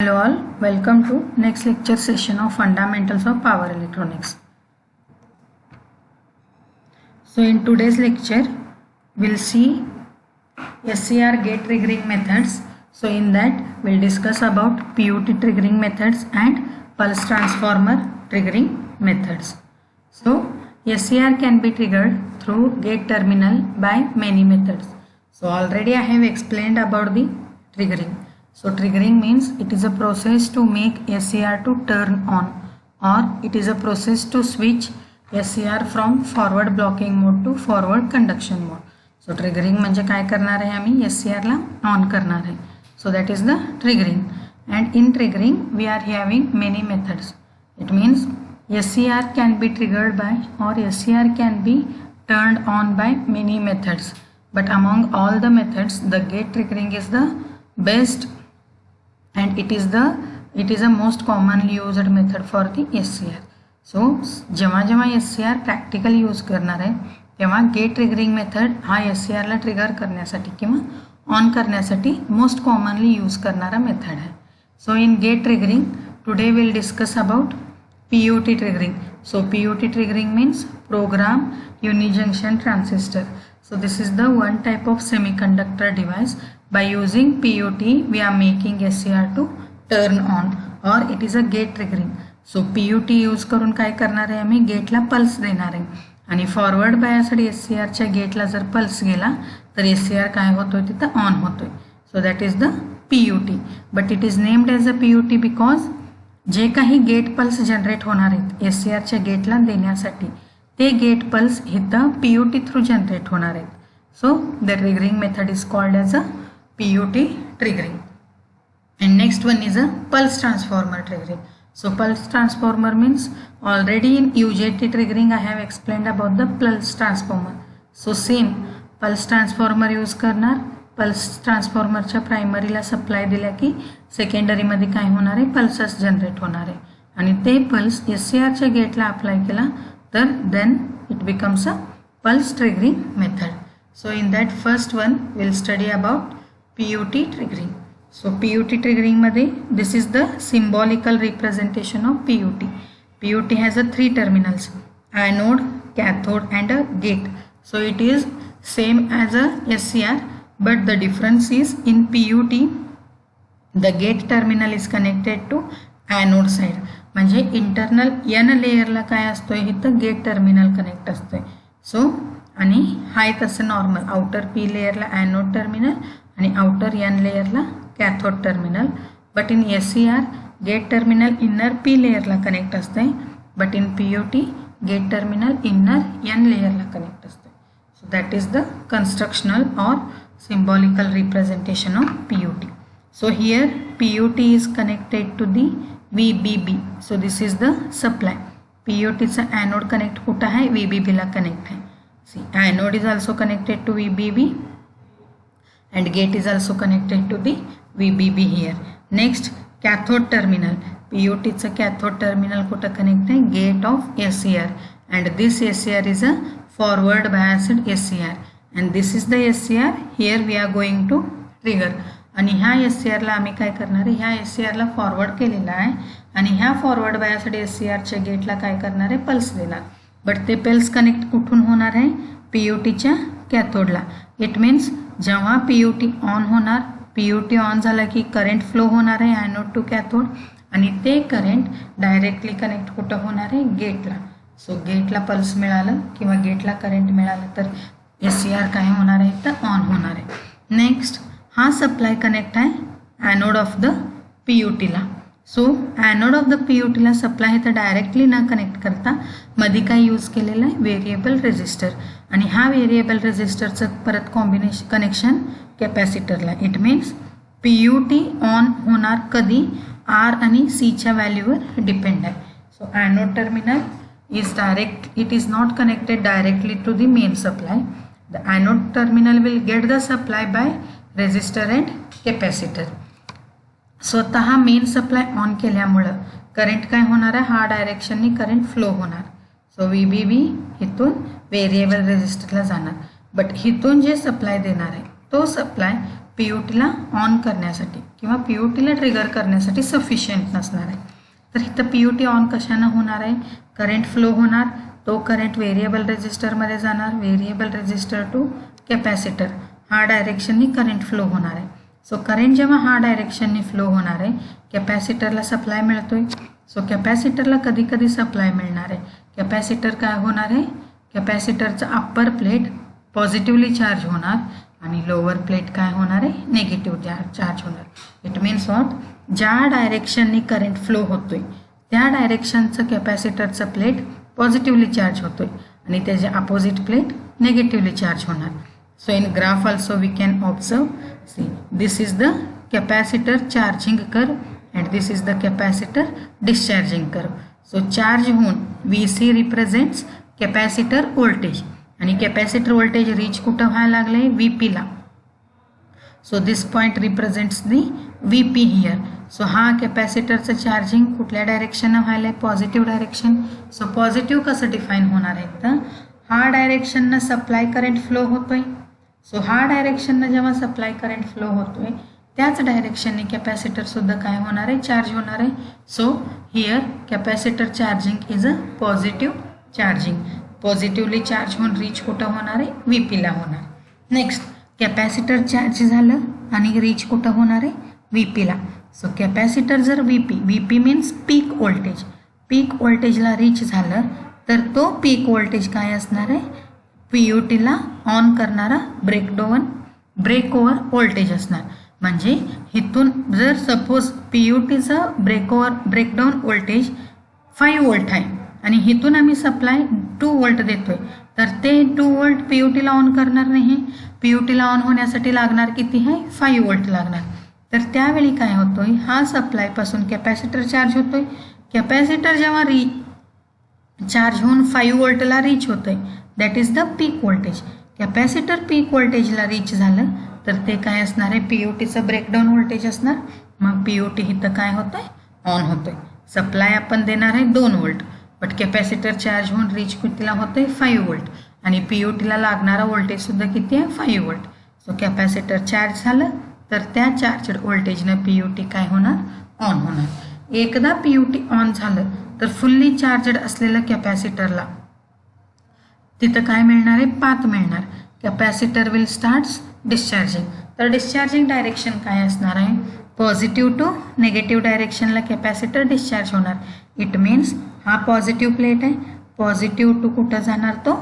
Hello all, welcome to next lecture session of Fundamentals of Power Electronics. So in today's lecture, we'll see SCR gate triggering methods. So in that, we'll discuss about PUT triggering methods and pulse transformer triggering methods. So SCR can be triggered through gate terminal by many methods. So already I have explained about the triggering. So triggering means it is a process to make SCR to turn on, or it is a process to switch SCR from forward blocking mode to forward conduction mode. So triggering म्हणजे काय करणार आहे आम्ही SCR ला on करणार आहे. So that is the triggering. And in triggering we are having many methods. It means SCR can be triggered by or SCR can be turned on by many methods. But among all the methods, the gate triggering is the best. And it is a most commonly used method for the SCR. So जेव्हा SCR practical use करणार आहे तेव्हा gate triggering method हा SCR ला trigger करण्यासाठी किंवा on करण्यासाठी most commonly use करणारा मेथड आहे. So in gate triggering today will discuss about PUT triggering. So PUT triggering means program unijunction transistor. So this is the one type of semiconductor device. By using PUT we are making SCR to turn on, or it is a gate triggering. So PUT use करून काय करणार आहे आम्ही गेटला pulse देणार आहे आणि forward बायससाठी SCR च्या गेटला जर पल्स गेला तर SCR काय होतोय तिथं ऑन होतोय. So that is the PUT. But it is named as a PUT because जे काही गेट पल्स जनरेट होणार आहेत SCR च्या गेटला देण्यासाठी ते गेट पल्स इथं PUT थ्रू जनरेट होणार आहेत. So the triggering method is called as a PUT triggering. And next one is a pulse transformer triggering. So pulse transformer means already in UJT triggering I have explained about the pulse transformer. So same pulse transformer use करणार, pulse transformer च्या primary ला supply दिला की secondary मध्ये काय होणार आहे pulses generate होणार आहे आणि ते pulse SCR च्या गेटला अप्लाय केला तर then it becomes a pulse triggering method. So in that first one we'll study about PUT triggering. So PUT triggering मध्ये this is the symbolical representation of PUT. PUT has a 3 terminals: anode, cathode and a gate. So it is same as a SCR, but the difference is in PUT the gate terminal is connected to anode side. म्हणजे internal n लेयरला काय असतोय इथं gate terminal connect असतोय. So आणि हाय तसं normal outer P लेयरला एनोड टर्मिनल आणि आउटर n लेयरला cathode terminal. But in SCR gate terminal inner P लेयरला कनेक्ट असते, but in PUT gate terminal inner n लेयरला कनेक्ट असते. So that is the constructional और symbolical representation of PUT. So here PUT is connected to the VBB. So this is the supply. PUT चा anode connect कुठं आहे VBB ला connect आहे. See, anode is also connected to VBB and gate is also connected to the VBB here. Next cathode terminal. PUT चा cathode terminal कुठं connect आहे gate of SCR, and this SCR is a forward biased SCR and this is the SCR here we are going to trigger. आणि ह्या SCR ला आम्ही काय करणार आहे ह्या SCR ला फॉरवर्ड केलेला आहे आणि ह्या फॉरवर्ड बायस्ड SCR च्या गेटला काय करणार आहे पल्स देणार. बट ते पल्स कनेक्ट कुठून होणार आहे PUT च्या कॅथोडला. इट मीन्स जेव्हा PUT ऑन होणार PUT ऑन झाला की करंट फ्लो होणार आहे ॲनोड टू कॅथोड आणि ते करंट डायरेक्टली कनेक्ट कुठं होणार आहे गेटला. सो गेटला पल्स मिळालं किंवा गेटला करंट मिळालं तर SCR काय होणार आहे तर ऑन होणार आहे. नेक्स्ट हा सप्लाय कनेक्ट आहे ॲनोड ऑफ द PUT ला. So anode of the PUT ला सप्लाय आहे तर डायरेक्टली न कनेक्ट करता मध्ये काय यूज केलेलं आहे व्हेरिएबल रेजिस्टर आणि हा व्हेरिएबल रेजिस्टरचं परत कॉम्बिनेशन कनेक्शन कॅपॅसिटरला. इट मीन्स PUT ऑन होणार कधी R आणि C च्या व्हॅल्यूवर डिपेंड आहे. So anode terminal is direct, it is not connected directly to the main supply. The anode terminal will get the supply by resistor and capacitor. स्वतः main supply on केल्यामुळं current काय होणार आहे हा डायरेक्शननी current flow होणार. So VBB इथून variable रेजिस्टरला जाणार, but इथून जे सप्लाय देणार आहे तो सप्लाय PUTला ऑन करण्यासाठी किंवा PUTला ट्रिगर करण्यासाठी सफिशियंट नसणार आहे. तर इथं PUT ऑन कशानं होणार आहे, करंट फ्लो होणार, तो करंट व्हेरिएबल रेजिस्टरमध्ये जाणार, व्हेरिएबल रेजिस्टर टू कॅपॅसिटर, हा डायरेक्शननी करंट फ्लो होणार आहे. सो करंट जेव्हा हा डायरेक्शननी फ्लो होणार आहे, कॅपॅसिटरला सप्लाय मिळतोय. सो कॅपॅसिटरला कधी कधी सप्लाय मिळणार आहे. कॅपॅसिटर काय होणार आहे, कॅपॅसिटरचं अप्पर प्लेट पॉझिटिव्हली चार्ज होणार आणि लोअर प्लेट काय होणार आहे, निगेटिव्ह चार्ज होणार. इट मीन्स वॉट, ज्या डायरेक्शननी करंट फ्लो होतोय त्या डायरेक्शनचं कॅपॅसिटरचं प्लेट पॉझिटिव्हली चार्ज होतोय आणि त्याचे अपोजिट प्लेट नेगेटिव्हली चार्ज होणार. So in graph also we can observe, see this is the capacitor charging curve and this is the capacitor discharging curve. So charge होऊन VC represents capacitor voltage आणि capacitor voltage reach कुठं व्हायला लागले, VP ला. So this point represents the VP here. So हा कॅपॅसिटरचं charging कुठल्या डायरेक्शननं व्हायला, positive direction. So positive कसं डिफाईन होणार आहे, तर हा डायरेक्शननं सप्लाय करंट फ्लो होतोय. सो हा डायरेक्शननं जेव्हा सप्लाय करंट फ्लो होतोय त्याच डायरेक्शनने कॅपॅसिटर सुद्धा काय होणार आहे, चार्ज होणार आहे. So here capacitor charging is a positive charging. Positively charge होऊन रीच कुठं होणार आहे, VPला होणार. नेक्स्ट कॅपॅसिटर चार्ज झालं आणि रीच कुठं होणार आहे, VPला. सो कॅपॅसिटर जर VP मीन्स पीक व्होल्टेज, पीक व्होल्टेजला रीच झालं तर तो पीक व्होल्टेज काय असणार आहे, PUTला ऑन करणारा ब्रेक ओव्हर व्होल्टेज असणार. म्हणजे इथून जर सपोज PUTचं ब्रेकडाऊन व्होल्टेज 5 वोल्ट आहे आणि इथून आम्ही सप्लाय 2 वोल्ट देतोय, तर ते 2 वोल्ट PUTला ऑन करणार नाही. PUTला ऑन होण्यासाठी लागणार किती आहे, 5 वोल्ट लागणार. तर त्यावेळी काय होतोय, हा सप्लायपासून कॅपॅसिटर चार्ज होतोय. कॅपॅसिटर जेव्हा चार्ज होऊन 5 वोल्टला रीच होतोय, that is the peak voltage. Capacitor peak व्होल्टेजला रीच झालं तर ते काय असणार आहे, PUTचं ब्रेकडाऊन व्होल्टेज असणार. मग PUT इथं काय होतंय, ऑन होतोय. सप्लाय आपण देणार आहे 2 वोल्ट, बट कॅपॅसिटर चार्ज होऊन रीच कितीला होतंय, 5 वोल्ट आणि PUTला लागणारा व्होल्टेज सुद्धा किती आहे, 5 वोल्ट. सो कॅपॅसिटर चार्ज झालं तर त्या चार्जड व्होल्टेजनं PUT काय होणार, ऑन होणार. एकदा PUT ऑन झालं तर फुल्ली चार्जड असलेलं कॅपॅसिटरला तिथं काय मिळणार आहे, पाथ मिळणार. Capacitor will starts discharging. तर डिस्चार्जिंग डायरेक्शन काय असणार आहे, पॉझिटिव्ह टू निगेटिव्ह डायरेक्शनला कॅपॅसिटर डिस्चार्ज होणार. इट मीन्स हा पॉझिटिव्ह प्लेट आहे, पॉझिटिव्ह टू कुठं जाणार, तो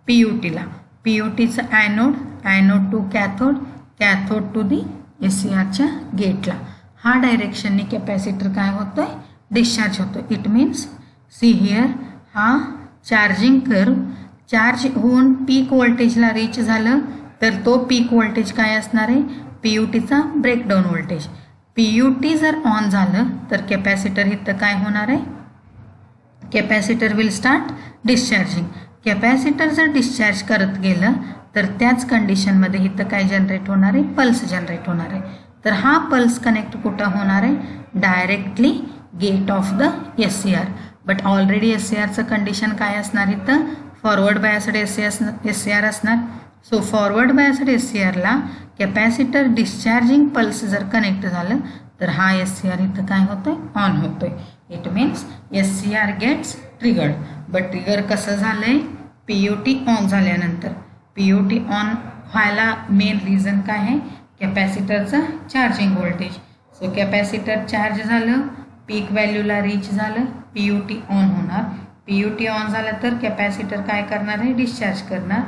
PUTला. PUTचं anode to cathode to the SCRच्या गेटला. हा डायरेक्शनने कॅपॅसिटर काय होतोय, डिस्चार्ज होतो. इट मीन्स सी हिअर, हा चार्जिंग कर्व चार्ज होऊन पीक व्होल्टेजला रीच झालं तर तो पीक व्होल्टेज काय असणार आहे, PUTचा ब्रेकडाऊन व्होल्टेज. PUT जर ऑन झालं तर कॅपॅसिटर इथं काय होणार आहे, capacitor will start discharging. Capacitor जर डिस्चार्ज करत गेलं तर त्याच कंडिशनमध्ये इथं काय जनरेट होणार आहे, पल्स जनरेट होणार आहे. तर हा पल्स कनेक्ट कुठं होणार आहे, directly gate of the SCR. But already SCRचं कंडिशन काय असणार, इथं फॉरवर्ड बायस्ड SCR असणार. सो फॉरवर्ड बायस्ड SCRला कॅपॅसिटर डिस्चार्जिंग पल्स जर कनेक्ट झालं तर हा SCR इथं काय होतोय, ऑन होतोय. It means SCR gets triggered. But trigger कसं झालंय, PUT ऑन झाल्यानंतर. PUT ऑन व्हायला मेन रिझन काय आहे, कॅपॅसिटरचं charging voltage. So capacitor charge झालं, पीक व्हॅल्यूला रीच झालं, PUT ऑन होणार. PUT ऑन झालं तर कॅपॅसिटर काय करणार आहे, डिस्चार्ज करणार.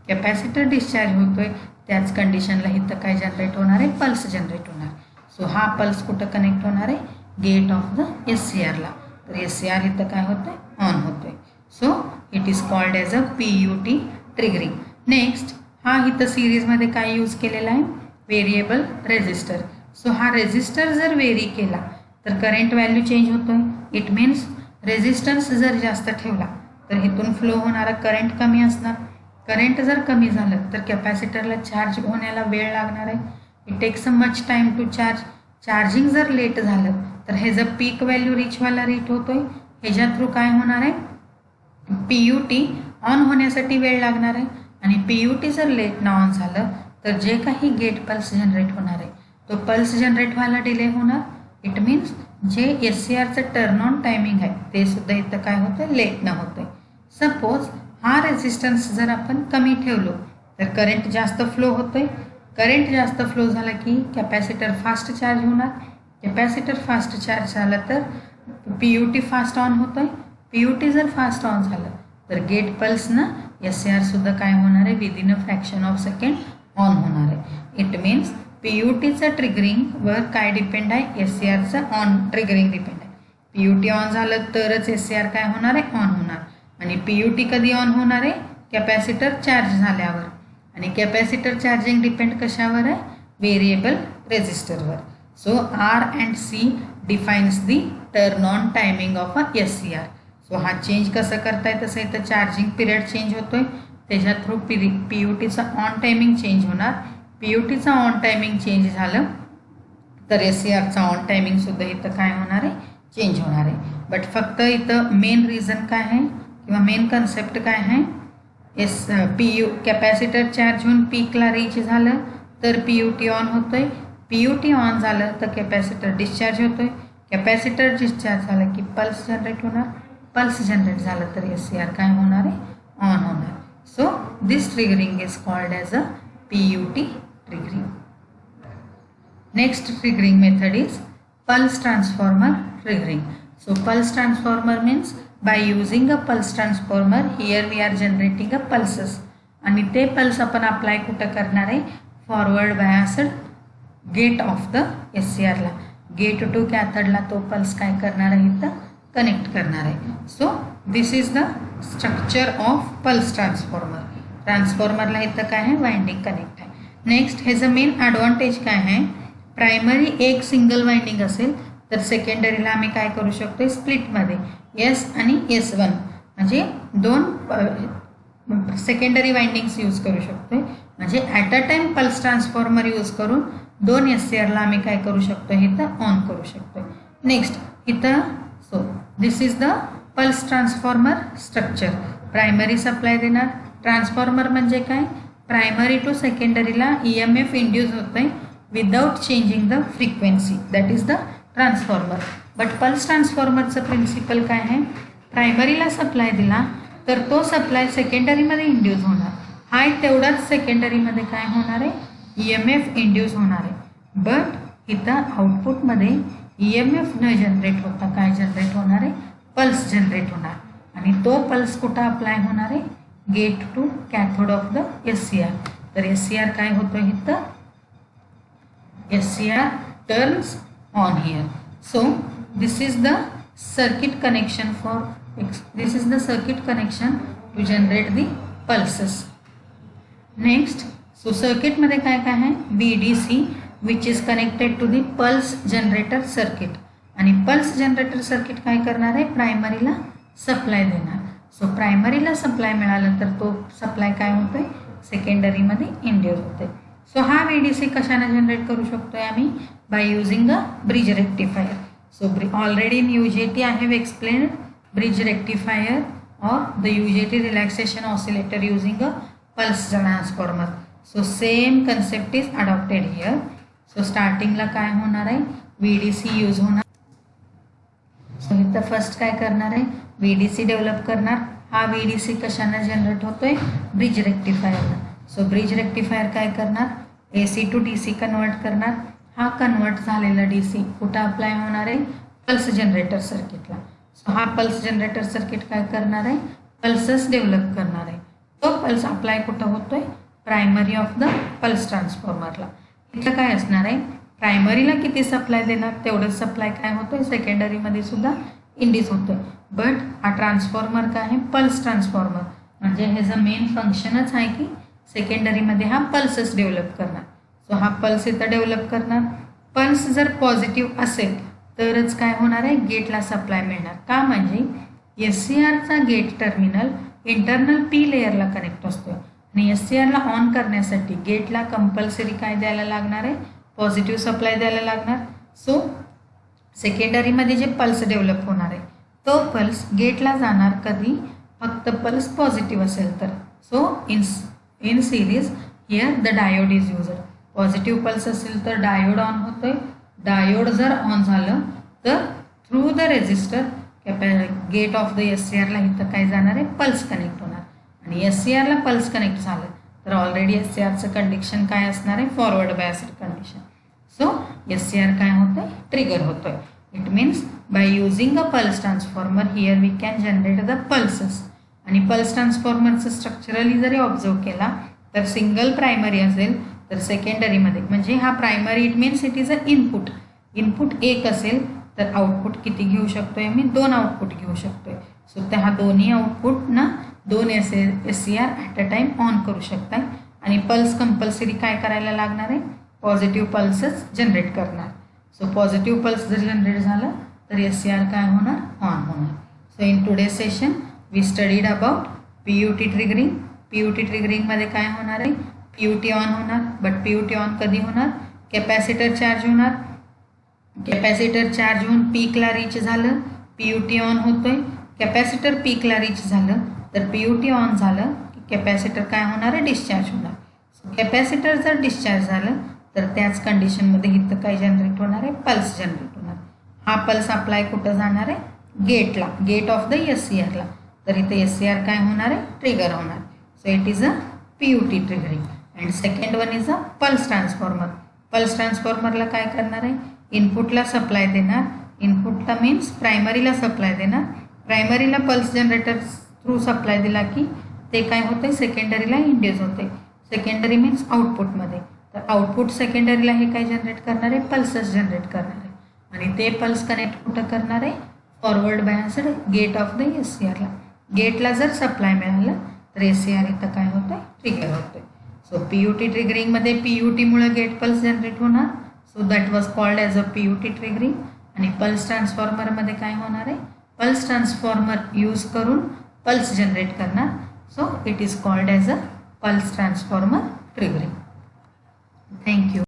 कॅपॅसिटर डिस्चार्ज होतोय त्याच कंडिशनला इथं काय जनरेट होणार आहे, पल्स जनरेट होणार. सो हा पल्स कुठं कनेक्ट होणार आहे, गेट ऑफ द SCRला. तर SCR इथं काय होतंय, ऑन होतोय. So it is called as a PUT triggering. Next हा इथं सिरीजमध्ये काय यूज केलेला आहे, व्हेरिएबल रेजिस्टर. सो हा रेजिस्टर जर व्हेरी केला तर करंट व्हॅल्यू चेंज होतोय. इट मीन्स रेजिस्टन्स जर जास्त ठेवला तर इथून फ्लो होणारा करंट कमी असणार. करंट जर कमी झालं तर कॅपॅसिटरला चार्ज होण्याला वेळ लागणार आहे. It takes a much time to charge. Charging जर लेट झालं तर हे जर पीक व्हॅल्यू रीच व्हायला रीच होतोय, ह्याच्या थ्रू काय होणार आहे, PUT ऑन होण्यासाठी वेळ लागणार आहे. आणि PUT जर लेट ना ऑन झालं तर जे काही गेट पल्स जनरेट होणार आहे तो पल्स जनरेट व्हायला डिले होणार. इट मीन्स जे SCRचं टर्न ऑन टायमिंग आहे ते सुद्धा इथं काय होतं, लेटनं होतं. सपोज हा रेझिस्टन्स जर आपण कमी ठेवलो तर करंट जास्त फ्लो होतोय. करंट जास्त फ्लो झाला की कॅपॅसिटर फास्ट चार्ज होणार. कॅपॅसिटर फास्ट चार्ज झाला तर PUT फास्ट ऑन होतोय. PUT जर फास्ट ऑन झालं तर गेट पल्सनं SCR सुद्धा काय होणार आहे, within a fraction of second on होणार आहे. इट मीन्स PUTचं ट्रिगरिंगवर काय डिपेंड आहे, SCRचं ऑन ट्रिगरिंग डिपेंड आहे. PUT ऑन झालं तरच SCR काय होणार आहे, ऑन होणार. आणि PUT कधी ऑन होणार आहे, कॅपॅसिटर चार्ज झाल्यावर. आणि कॅपॅसिटर चार्जिंग डिपेंड कशावर आहे, व्हेरिएबल रेजिस्टरवर. So R and C defines the turn on timing of a SCR. So हा चेंज कसं करताय, तसं इथं चार्जिंग पिरियड चेंज होतोय, त्याच्या थ्रू PUTचा ऑन टायमिंग चेंज होणार. PUTचा ऑन टायमिंग चेंज झालं तर SCRचा ऑन टायमिंग सुद्धा इथं काय होणार आहे, चेंज होणार आहे. बट फक्त इथं मेन रिझन काय आहे किंवा मेन कन्सेप्ट काय आहे, कॅपॅसिटर चार्ज होऊन पीकला रीच झालं तर PUT ऑन होतोय. PUT ऑन झालं तर कॅपॅसिटर डिस्चार्ज होतोय. कॅपॅसिटर डिस्चार्ज झालं की पल्स जनरेट होणार. पल्स जनरेट झालं तर SCR काय होणार आहे, ऑन होणार. So this triggering is called as a PUT triggering. Next triggering method is pulse transformer triggering. So pulse transformer means by using a pulse transformer here we are generating a pulses आणि ते pulse आपण apply कुठं करणार आहे, forward biased gate of the SCR ला. Gate to कॅथडला तो pulse काय करणार आहे, इथं कनेक्ट करणार आहे. So this is the structure of pulse transformer. ट्रान्सफॉर्मरला इथं काय आहे, वाइंडिंग कनेक्ट आहे. नेक्स्ट ह्याचं मेन ॲडव्हान्टेज काय आहे, प्रायमरी एक सिंगल वाइंडिंग असेल तर सेकंडरीला आम्ही काय करू शकतो, स्प्लिटमध्ये S आणि S1 म्हणजे दोन सेकंडरी वाइंडिंग्स यूज करू शकतो. म्हणजे at a time pulse transformer use करून दोन SCRला आम्ही काय करू शकतो, इथं ऑन करू शकतो. नेक्स्ट इथं so this is the pulse transformer structure. Primary supply देणार. ट्रान्सफॉर्मर म्हणजे काय, प्रायमरी टू सेकंडरीला EMF इंड्यूस होत आहे without changing the frequency, that is the transformer. But pulse ट्रान्सफॉर्मरचं प्रिन्सिपल काय आहे, प्रायमरीला सप्लाय दिला तर तो सप्लाय सेकंडरीमध्ये इंड्यूस होणार. हाय तेवढाच सेकंडरीमध्ये काय होणार आहे, EMF इंड्यूस होणार आहे. बट इथं आउटपुटमध्ये EMF न जनरेट होता काय जनरेट होणार आहे, पल्स जनरेट होणार. आणि तो पल्स कुठं अप्लाय होणार आहे, gate to cathode of the SCR. तर SCR काय होतो इथं, SCR turns on here. So this is the circuit connection this is the circuit connection to generate the pulses. Next, so circuit मध्ये काय काय आहे, VDC which is connected to the pulse generator circuit. आणि pulse generator circuit काय करणार आहे, प्रायमरीला supply देणार. So प्रायमरीला supply मिळाला तर तो सप्लाय काय होतोय, सेकंडरीमध्ये इंड्यूस होते. सो हा VDC कशाने जनरेट करू शकतोय आम्ही, by using a bridge rectifier. So already in UJT I have explained bridge rectifier or the UJT relaxation oscillator using a pulse transformer. So same concept is adopted here. So starting ला काय होणार आहे, VDC use होणार. So इथं first काय करणार आहे, VDC develop करणार. हा VDC कशाने जनरेट होतोय, ब्रिज रेक्टिफायरला. सो ब्रिज रेक्टिफायर काय करणार, AC टू DC कन्वर्ट करणार. हा कन्वर्ट झालेला DC कुठं अप्लाय होणार आहे, पल्स जनरेटर सर्किटला. सो हा पल्स जनरेटर सर्किट काय करणार आहे, पल्सेस डेव्हलप करणार आहे. तो पल्स अप्लाय कुठं होतोय, प्रायमरी ऑफ द पल्स ट्रान्सफॉर्मरला. इथं काय असणार आहे, प्रायमरीला किती सप्लाय देणार तेवढंच सप्लाय काय होतोय, सेकंडरीमध्ये सुद्धा इंड्यूस होतोय. बट हा ट्रान्सफॉर्मर काय आहे, पल्स ट्रान्सफॉर्मर. म्हणजे ह्याचं मेन फंक्शनच आहे की सेकंडरीमध्ये हा पल्सेस डेव्हलप करणार. सो हा पल्स इथं डेव्हलप करणार. पल्स जर पॉझिटिव्ह असेल तरच काय होणार आहे, गेटला सप्लाय मिळणार. का म्हणजे SCRचा गेट टर्मिनल इंटरनल P लेअरला कनेक्ट असतो आणि SCRला ऑन करण्यासाठी गेटला कंपल्सरी काय द्यायला लागणार आहे, पॉझिटिव्ह सप्लाय द्यायला लागणार. सो सेकंडरीमध्ये जे पल्स डेव्हलप होणार आहे तो पल्स गेटला जाणार कधी, फक्त पल्स पॉझिटिव्ह असेल तर. So in series here the diode is used. Positive pulse असेल तर डायोड ऑन होतोय. डायोड जर ऑन झालं तर through the resistor gate of the SCRला इथं काय जाणार आहे, पल्स कनेक्ट होणार. आणि SCRला पल्स कनेक्ट झालं तर ऑलरेडी SCRचं कंडिशन काय असणार आहे, forward biased condition. So SCR काय होतंय, ट्रिगर होतोय. It means by using a pulse transformer here we can generate the pulses. आणि पल्स ट्रान्सफॉर्मरचं स्ट्रक्चरली जरी ऑब्झर्व केला तर सिंगल प्रायमरी असेल तर सेकंडरीमध्ये, म्हणजे हा primary it means it is a input. Input एक असेल तर आउटपुट किती घेऊ शकतोय मी, 2 आउटपुट घेऊ शकतोय. सो त्या हा दोन्ही आउटपुटना 2 SCR at a time on करू शकताय. आणि पल्स कंपल्सरी काय करायला लागणार आहे, पॉझिटिव्ह पल्सच जनरेट करणार. सो पॉझिटिव्ह पल्स जर जनरेट झालं तर SCR काय होणार, ऑन होणार. So in today session we studied about PUT triggering. PUT ट्रिगरिंगमध्ये काय होणार आहे, PUT ऑन होणार. बट PUT ऑन कधी होणार, कॅपॅसिटर चार्ज होणार. कॅपॅसिटर चार्ज होऊन पीकला रीच झालं, PUT ऑन होतोय. कॅपॅसिटर पीकला रीच झालं तर PUT ऑन झालं की कॅपॅसिटर काय होणार आहे, डिस्चार्ज होणार. सो कॅपॅसिटर जर डिस्चार्ज झालं तर त्याच कंडिशनमध्ये इथं काय जनरेट होणार आहे, पल्स जनरेट होणार. हा पल्स अप्लाय कुठं जाणार आहे, गेटला, गेट ऑफ द SCRला. तर इथं SCR काय होणार आहे, ट्रिगर होणार. So it is a PUT triggering. And second one is a pulse transformer. Pulse ट्रान्सफॉर्मरला काय करणार आहे, इनपुटला सप्लाय देणार. इनपुटला मीन्स प्रायमरीला सप्लाय देणार. प्रायमरीला पल्स जनरेटर थ्रू सप्लाय दिला की ते काय होते, सेकंडरीला इंड्यूस होते. सेकंडरी मीन्स आउटपुटमध्ये. तर आउटपुट सेकंडरीला हे काय जनरेट करणार आहे, पल्सच जनरेट करणार आहे. आणि ते पल्स कनेक्ट कुठं करणार आहे, forward biased gate of the SCRला. गेटला जर सप्लाय मिळालं तर SCR इथं काय होतं, ट्रिगर होतं. सो PUT ट्रिगरिंगमध्ये PUTमुळे गेट पल्स जनरेट होणार. So that was called as a PUT triggering. आणि पल्स ट्रान्सफॉर्मरमध्ये काय होणार आहे, पल्स ट्रान्सफॉर्मर यूज करून पल्स जनरेट करणार. So it is called as a pulse transformer triggering. Thank you.